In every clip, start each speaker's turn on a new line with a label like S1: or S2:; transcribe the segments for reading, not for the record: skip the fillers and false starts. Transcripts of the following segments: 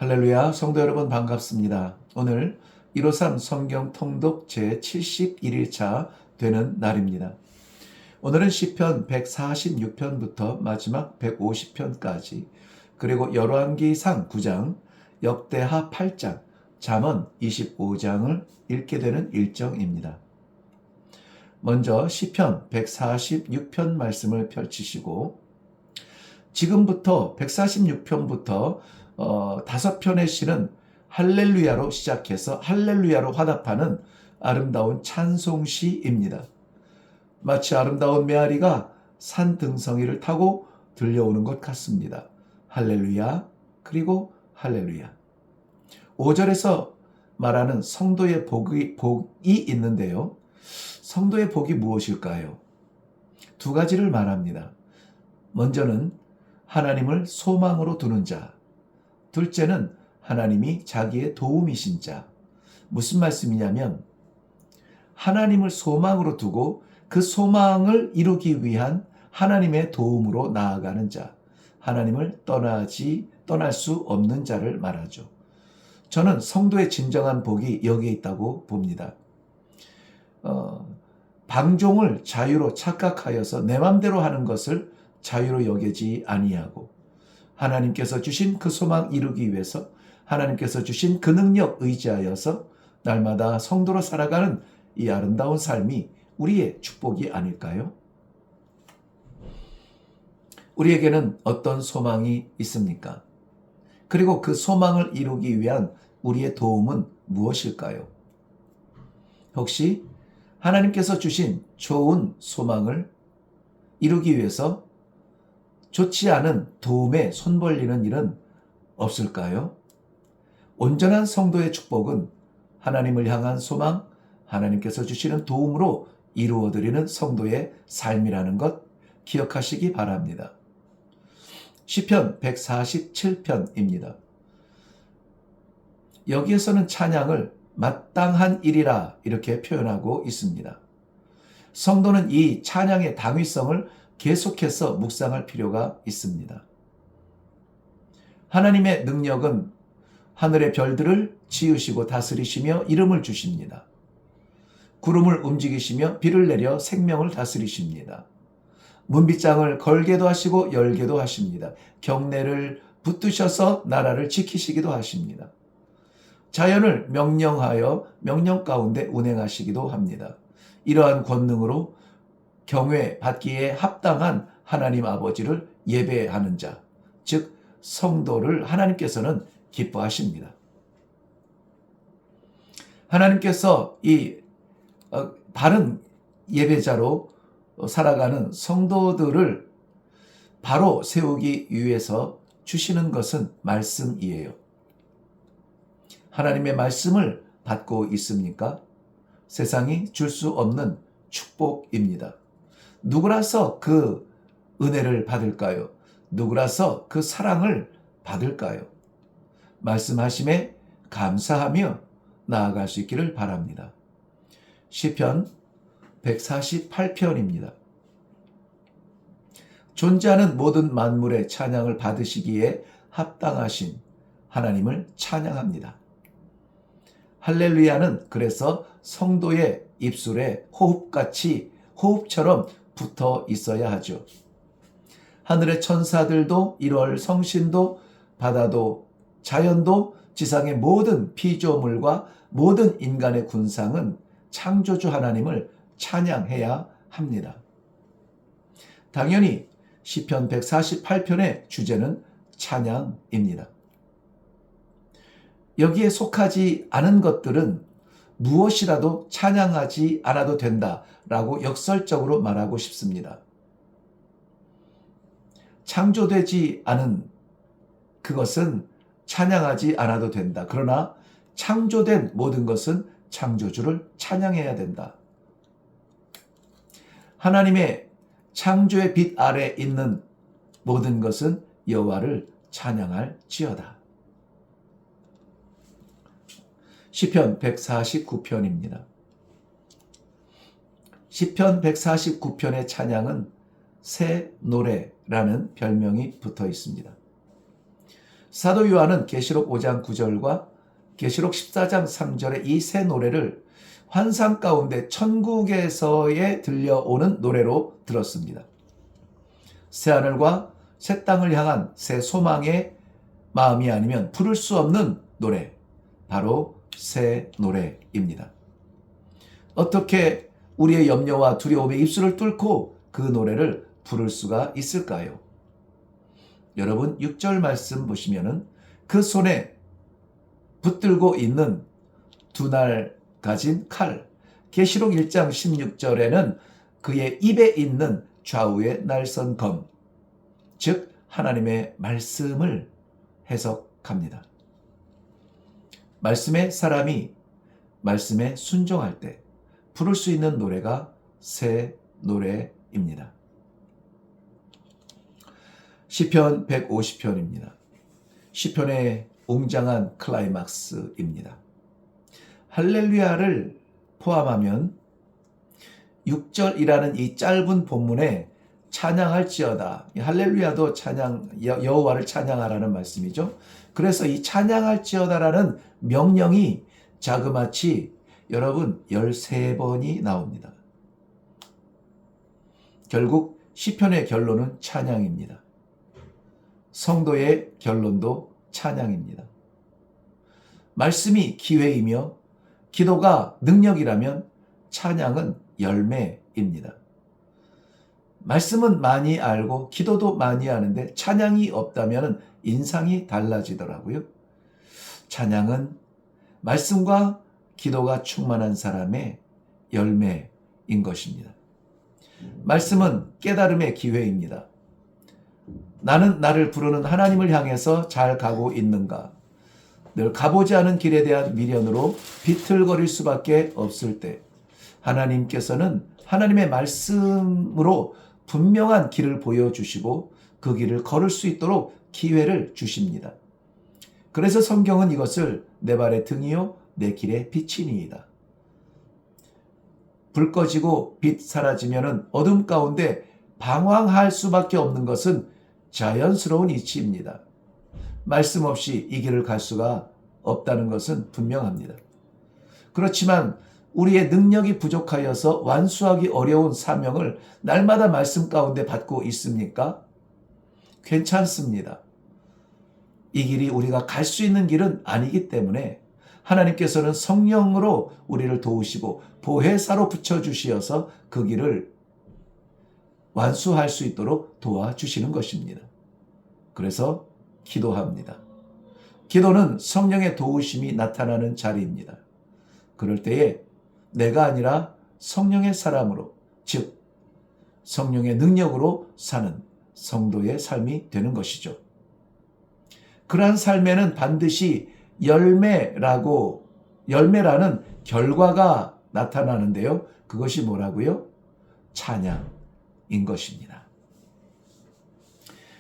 S1: 할렐루야, 성도 여러분 반갑습니다. 오늘 153 성경 통독 제71일차 되는 날입니다. 오늘은 시편 146편부터 마지막 150편까지 그리고 열왕기상 9장, 역대하 8장, 잠언 25장을 읽게 되는 일정입니다. 먼저 시편 146편 말씀을 펼치시고 지금부터 146편부터 5편의 시는 할렐루야로 시작해서 할렐루야로 화답하는 아름다운 찬송시입니다. 마치 아름다운 메아리가 산 등성이를 타고 들려오는 것 같습니다. 할렐루야, 그리고 할렐루야. 5절에서 말하는 성도의 복이 있는데요. 성도의 복이 무엇일까요? 두 가지를 말합니다. 먼저는 하나님을 소망으로 두는 자, 둘째는 하나님이 자기의 도움이신 자. 무슨 말씀이냐면 하나님을 소망으로 두고 그 소망을 이루기 위한 하나님의 도움으로 나아가는 자, 하나님을 떠날 수 없는 자를 말하죠. 저는 성도의 진정한 복이 여기에 있다고 봅니다. 방종을 자유로 착각하여서 내 맘대로 하는 것을 자유로 여기지 아니하고 하나님께서 주신 그 소망 이루기 위해서 하나님께서 주신 그 능력 의지하여서 날마다 성도로 살아가는 이 아름다운 삶이 우리의 축복이 아닐까요? 우리에게는 어떤 소망이 있습니까? 그리고 그 소망을 이루기 위한 우리의 도움은 무엇일까요? 혹시 하나님께서 주신 좋은 소망을 이루기 위해서 좋지 않은 도움에 손 벌리는 일은 없을까요? 온전한 성도의 축복은 하나님을 향한 소망, 하나님께서 주시는 도움으로 이루어드리는 성도의 삶이라는 것 기억하시기 바랍니다. 시편 147편입니다. 여기에서는 찬양을 마땅한 일이라 이렇게 표현하고 있습니다. 성도는 이 찬양의 당위성을 계속해서 묵상할 필요가 있습니다. 하나님의 능력은 하늘의 별들을 지으시고 다스리시며 이름을 주십니다. 구름을 움직이시며 비를 내려 생명을 다스리십니다. 문빗장을 걸게도 하시고 열게도 하십니다. 경내를 붙드셔서 나라를 지키시기도 하십니다. 자연을 명령하여 명령 가운데 운행하시기도 합니다. 이러한 권능으로 경외 받기에 합당한 하나님 아버지를 예배하는 자, 즉 성도를 하나님께서는 기뻐하십니다. 하나님께서 이 바른 예배자로 살아가는 성도들을 바로 세우기 위해서 주시는 것은 말씀이에요. 하나님의 말씀을 받고 있습니까? 세상이 줄 수 없는 축복입니다. 누구라서 그 은혜를 받을까요? 누구라서 그 사랑을 받을까요? 말씀하심에 감사하며 나아갈 수 있기를 바랍니다. 시편 148편입니다. 존재하는 모든 만물의 찬양을 받으시기에 합당하신 하나님을 찬양합니다. 할렐루야는 그래서 성도의 입술에 호흡처럼 붙어 있어야 하죠. 하늘의 천사들도 1월 성신도 바다도 자연도 지상의 모든 피조물과 모든 인간의 군상은 창조주 하나님을 찬양해야 합니다. 당연히 시편 148편의 주제는 찬양입니다. 여기에 속하지 않은 것들은 무엇이라도 찬양하지 않아도 된다라고 역설적으로 말하고 싶습니다. 창조되지 않은 그것은 찬양하지 않아도 된다. 그러나 창조된 모든 것은 창조주를 찬양해야 된다. 하나님의 창조의 빛 아래 있는 모든 것은 여호와를 찬양할지어다. 시편 149편입니다. 시편 149편의 찬양은 새 노래라는 별명이 붙어 있습니다. 사도 요한은 계시록 5장 9절과 계시록 14장 3절의 이 세 노래를 환상 가운데 천국에서의 들려오는 노래로 들었습니다. 새하늘과 새 땅을 향한 새 소망의 마음이 아니면 부를 수 없는 노래, 바로 새 노래입니다. 어떻게 우리의 염려와 두려움의 입술을 뚫고 그 노래를 부를 수가 있을까요? 여러분 6절 말씀 보시면은 그 손에 붙들고 있는 두 날 가진 칼, 계시록 1장 16절에는 그의 입에 있는 좌우의 날선 검, 즉 하나님의 말씀을 해석합니다. 말씀의 사람이 말씀에 순종할 때 부를 수 있는 노래가 새 노래입니다. 시편 150편입니다. 시편의 웅장한 클라이막스입니다. 할렐루야를 포함하면 6절이라는 이 짧은 본문에 찬양할지어다. 할렐루야도 여호와를 찬양하라는 말씀이죠. 그래서 이 찬양할지어다라는 명령이 자그마치 여러분 13번이 나옵니다. 결국 시편의 결론은 찬양입니다. 성도의 결론도 찬양입니다. 말씀이 기회이며 기도가 능력이라면 찬양은 열매입니다. 말씀은 많이 알고 기도도 많이 하는데 찬양이 없다면 인상이 달라지더라고요. 찬양은 말씀과 기도가 충만한 사람의 열매인 것입니다. 말씀은 깨달음의 기회입니다. 나는 나를 부르는 하나님을 향해서 잘 가고 있는가? 늘 가보지 않은 길에 대한 미련으로 비틀거릴 수밖에 없을 때 하나님께서는 하나님의 말씀으로 분명한 길을 보여주시고 그 길을 걸을 수 있도록 기회를 주십니다. 그래서 성경은 이것을 내 발의 등이요 내 길의 빛이니이다. 불 꺼지고 빛 사라지면은 어둠 가운데 방황할 수밖에 없는 것은 자연스러운 이치입니다. 말씀 없이 이 길을 갈 수가 없다는 것은 분명합니다. 그렇지만 우리의 능력이 부족하여서 완수하기 어려운 사명을 날마다 말씀 가운데 받고 있습니까? 괜찮습니다. 이 길이 우리가 갈 수 있는 길은 아니기 때문에 하나님께서는 성령으로 우리를 도우시고 보혜사로 붙여주시어서 그 길을 완수할 수 있도록 도와주시는 것입니다. 그래서 기도합니다. 기도는 성령의 도우심이 나타나는 자리입니다. 그럴 때에 내가 아니라 성령의 사람으로, 즉 성령의 능력으로 사는 성도의 삶이 되는 것이죠. 그러한 삶에는 반드시 열매라는 결과가 나타나는데요. 그것이 뭐라고요? 찬양인 것입니다.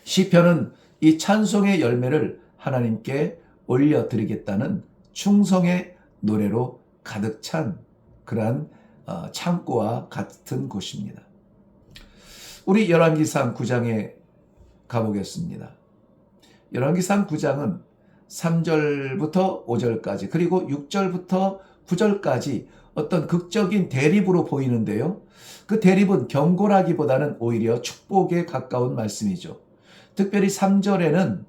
S1: 시편은 이 찬송의 열매를 하나님께 올려드리겠다는 충성의 노래로 가득 찬 그러한 창고와 같은 곳입니다. 우리 열왕기상 9장에 가보겠습니다. 열왕기상 9장은 3절부터 5절까지 그리고 6절부터 9절까지 어떤 극적인 대립으로 보이는데요. 그 대립은 경고라기보다는 오히려 축복에 가까운 말씀이죠. 특별히 3절에는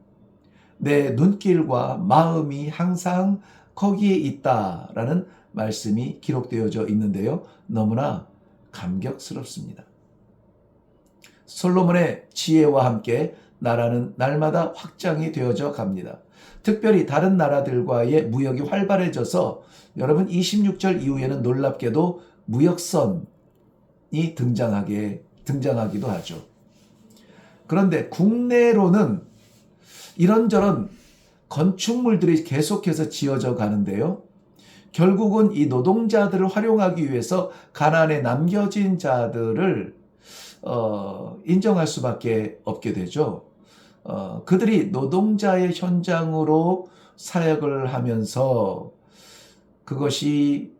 S1: 내 눈길과 마음이 항상 거기에 있다라는 말씀이 기록되어져 있는데요. 너무나 감격스럽습니다. 솔로몬의 지혜와 함께 나라는 날마다 확장이 되어져 갑니다. 특별히 다른 나라들과의 무역이 활발해져서 여러분 26절 이후에는 놀랍게도 무역선이 등장하기도 하죠. 그런데 국내로는 이런저런 건축물들이 계속해서 지어져 가는데요. 결국은 이 노동자들을 활용하기 위해서 가나안에 남겨진 자들을 인정할 수밖에 없게 되죠. 그들이 노동자의 현장으로 사역을 하면서 그것이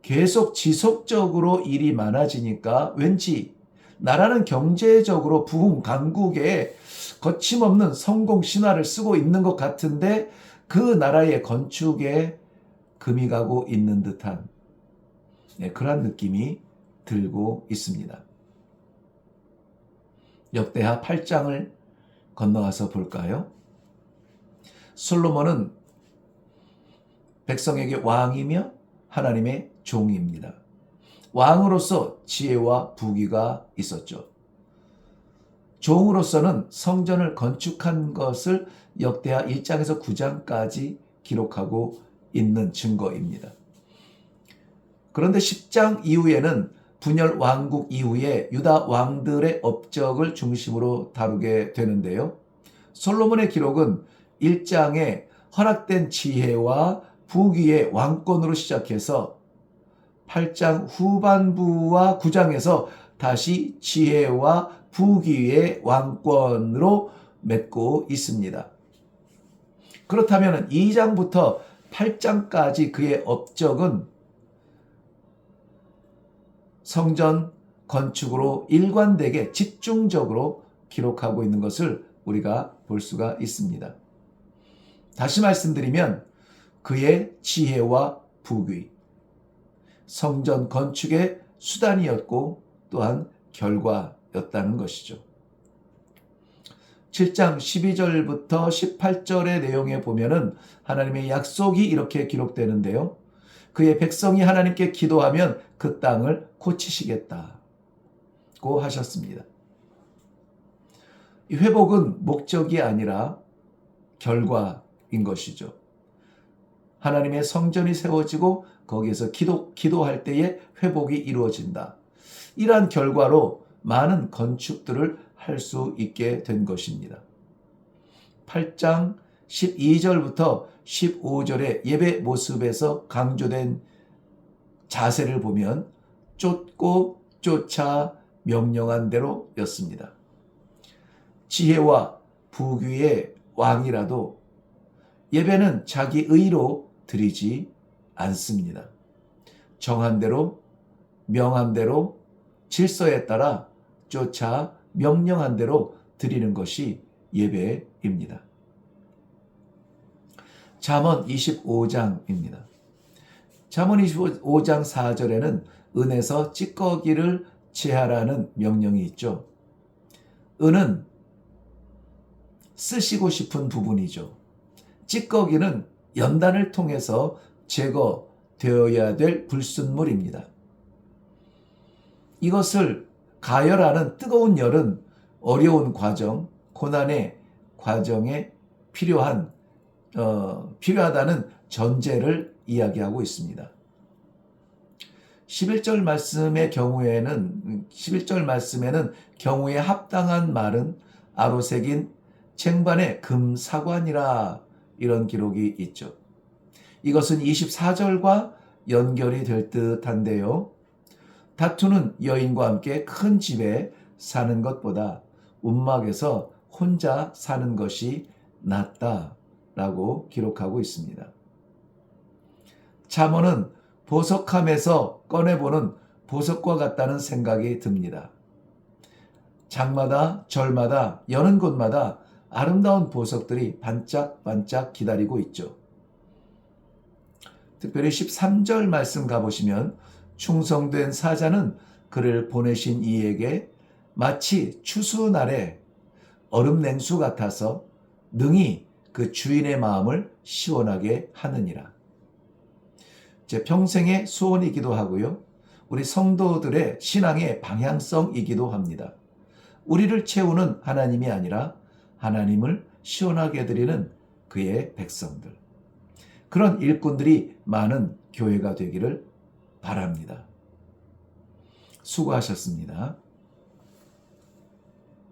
S1: 계속 지속적으로 일이 많아지니까 왠지 나라는 경제적으로 부흥 강국에 거침없는 성공 신화를 쓰고 있는 것 같은데 그 나라의 건축에 금이 가고 있는 듯한 그러한 느낌이 들고 있습니다. 역대하 8장을 건너가서 볼까요? 솔로몬은 백성에게 왕이며 하나님의 종입니다. 왕으로서 지혜와 부귀가 있었죠. 종으로서는 성전을 건축한 것을 역대하 1장에서 9장까지 기록하고 있는 증거입니다. 그런데 10장 이후에는 분열 왕국 이후에 유다 왕들의 업적을 중심으로 다루게 되는데요. 솔로몬의 기록은 1장에 허락된 지혜와 부귀의 왕권으로 시작해서 8장 후반부와 9장에서 다시 지혜와 부귀의 왕권으로 맺고 있습니다. 그렇다면 2장부터 8장까지 그의 업적은 성전 건축으로 일관되게 집중적으로 기록하고 있는 것을 우리가 볼 수가 있습니다. 다시 말씀드리면 그의 지혜와 부귀, 성전 건축의 수단이었고 또한 결과였다는 것이죠. 7장 12절부터 18절의 내용에 보면은 하나님의 약속이 이렇게 기록되는데요. 그의 백성이 하나님께 기도하면 그 땅을 고치시겠다고 하셨습니다. 이 회복은 목적이 아니라 결과인 것이죠. 하나님의 성전이 세워지고 거기에서 기도할 때에 회복이 이루어진다. 이러한 결과로 많은 건축들을 할 수 있게 된 것입니다. 8장 12절부터 15절의 예배 모습에서 강조된 자세를 보면 쫓고 쫓아 명령한 대로였습니다. 지혜와 부귀의 왕이라도 예배는 자기 의로 드리지 않습니다. 정한 대로, 명한 대로, 질서에 따라 쫓아 명령한 대로 드리는 것이 예배입니다. 잠언 25장입니다. 잠언 25장 4절에는 은에서 찌꺼기를 제하라는 명령이 있죠. 은은 쓰시고 싶은 부분이죠. 찌꺼기는 연단을 통해서 제거되어야 될 불순물입니다. 이것을 가열하는 뜨거운 열은 어려운 과정, 고난의 과정에 필요하다는 전제를 이야기하고 있습니다. 11절 말씀에는 경우에 합당한 말은 아로새긴 쟁반의 금사관이라 이런 기록이 있죠. 이것은 24절과 연결이 될 듯한데요. 다투는 여인과 함께 큰 집에 사는 것보다 움막에서 혼자 사는 것이 낫다라고 기록하고 있습니다. 잠언은 보석함에서 꺼내보는 보석과 같다는 생각이 듭니다. 장마다 절마다 여는 곳마다 아름다운 보석들이 반짝반짝 기다리고 있죠. 특별히 13절 말씀 가보시면 충성된 사자는 그를 보내신 이에게 마치 추수날에 얼음 냉수 같아서 능히 그 주인의 마음을 시원하게 하느니라. 제 평생의 소원이기도 하고요. 우리 성도들의 신앙의 방향성이기도 합니다. 우리를 채우는 하나님이 아니라 하나님을 시원하게 해드리는 그의 백성들. 그런 일꾼들이 많은 교회가 되기를 바랍니다. 수고하셨습니다.